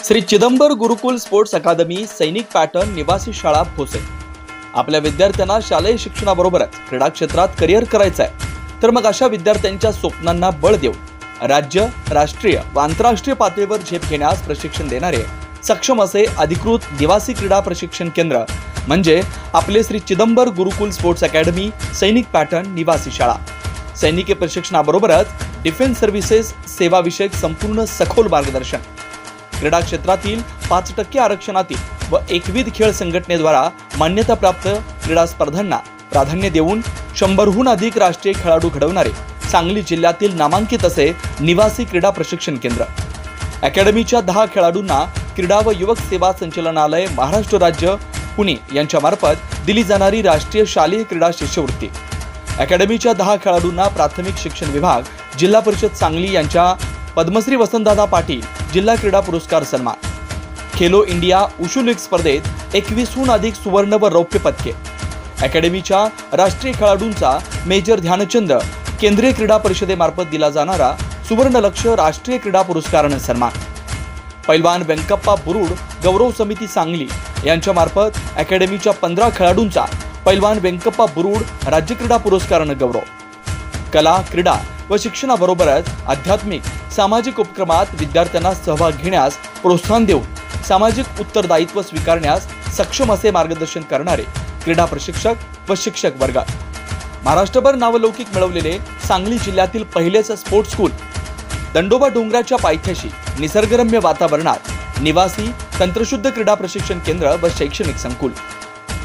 श्री चिदंबर गुरुकुल sports academy सैनिक pattern निवासी शाळा भोसे आपल्या विद्यार्थ्यांना शालेय शिक्षणाबरोबरच क्रीडा क्षेत्रात करिअर करायचं आहे, तर मग अशा विद्यार्थ्यांच्या स्वप्नांना बळ देऊन राज्य, राष्ट्रीय व आंतरराष्ट्रीय पातळीवर झेप घेण्यास प्रशिक्षण देणारे सक्षम असे अधिकृत निवासी क्रीडा प्रशिक्षण केंद्र म्हणजे आपले श्री चिदंबर गुरुकुल स्पोर्ट्स अकादमी सैनिक पॅटर्न निवासी शाळा। सैनिकी प्रशिक्षणाबरोबरच डिफेन्स सर्व्हिसेस सेवाविषयक संपूर्ण सखोल मार्गदर्शन, क्रीडा क्षेत्रातील 5% आरक्षणातील व एकविध खेळ संघटनेद्वारा मान्यताप्राप्त क्रीडा स्पर्धांना प्राधान्य देऊन 100हून अधिक राष्ट्रीय खेळाडू घडवणारे सांगली जिल्ह्यातील नामांकित असे निवासी क्रीडा प्रशिक्षण केंद्र। अकॅडमीच्या 10 खेळाडूंना क्रीडा व युवक सेवा संचालनालय महाराष्ट्र राज्य पुणे यांच्या मार्फत दिली जाणारी राष्ट्रीय शालेय क्रीडा शिष्यवृत्ती, अकॅडमीच्या 10 खेळाडूंना प्राथमिक शिक्षण विभाग जिल्हा परिषद सांगली यांच्या पद्मश्री वसंतदादा पाटील जिल्हा क्रीडा पुरस्कार सन्मान, खेलो इंडिया उशू लीग स्पर्धेत 21हून अधिक सुवर्ण व रौप्य पदके, अकॅडमीच्या राष्ट्रीय खेळाडूंचा मेजर ध्यानचंद केंद्रीय क्रीडा परिषदेमार्फत दिला जाणारा सुवर्ण लक्ष राष्ट्रीय क्रीडा पुरस्काराने सन्मान, पैलवान वेंकप्पा बुरुड गौरव समिती सांगली यांच्या मार्फत अकॅडमीच्या 15 खेळाडूंचा पैलवान वेंकप्पा बुरुड राज्य क्रीडा पुरस्काराने गौरव, कला, क्रीडा व शिक्षणाबरोबरच आध्यात्मिक सामाजिक उपक्रमात विद्यार्थ्यांना सहभाग घेण्यास प्रोत्साहन देऊन सामाजिक उत्तरदायित्व स्वीकारण्यास सक्षम असे मार्गदर्शन करणारे क्रीडा प्रशिक्षक व शिक्षक वर्ग, महाराष्ट्रभर नावलौकिक मिळवलेले सांगली जिल्ह्यातील पहिलेच स्पोर्ट्स स्कूल, दंडोबा डोंगराच्या पायथ्याशी निसर्गरम्य वातावरणात निवासी तंत्रशुद्ध क्रीडा प्रशिक्षण केंद्र व शैक्षणिक संकुल,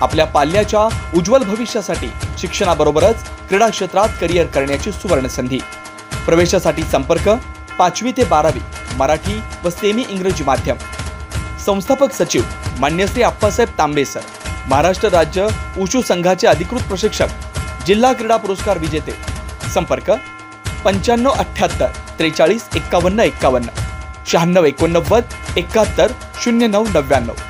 आपल्या पाल्याच्या उज्ज्वल भविष्यासाठी शिक्षणाबरोबरच क्रीडा क्षेत्रात करिअर करण्याची सुवर्ण संधी। प्रवेशासाठी संपर्क 5वी ते 12वी मराठी व सेमी इंग्रजी माध्यम। संस्थापक सचिव मान्य श्री आप्पासाहेब तांबे सर, महाराष्ट्र राज्य उशू संघाचे अधिकृत प्रशिक्षक, जिल्हा क्रीडा पुरस्कार विजेते। संपर्क 9578 43 51 51 96 89 71 09 99।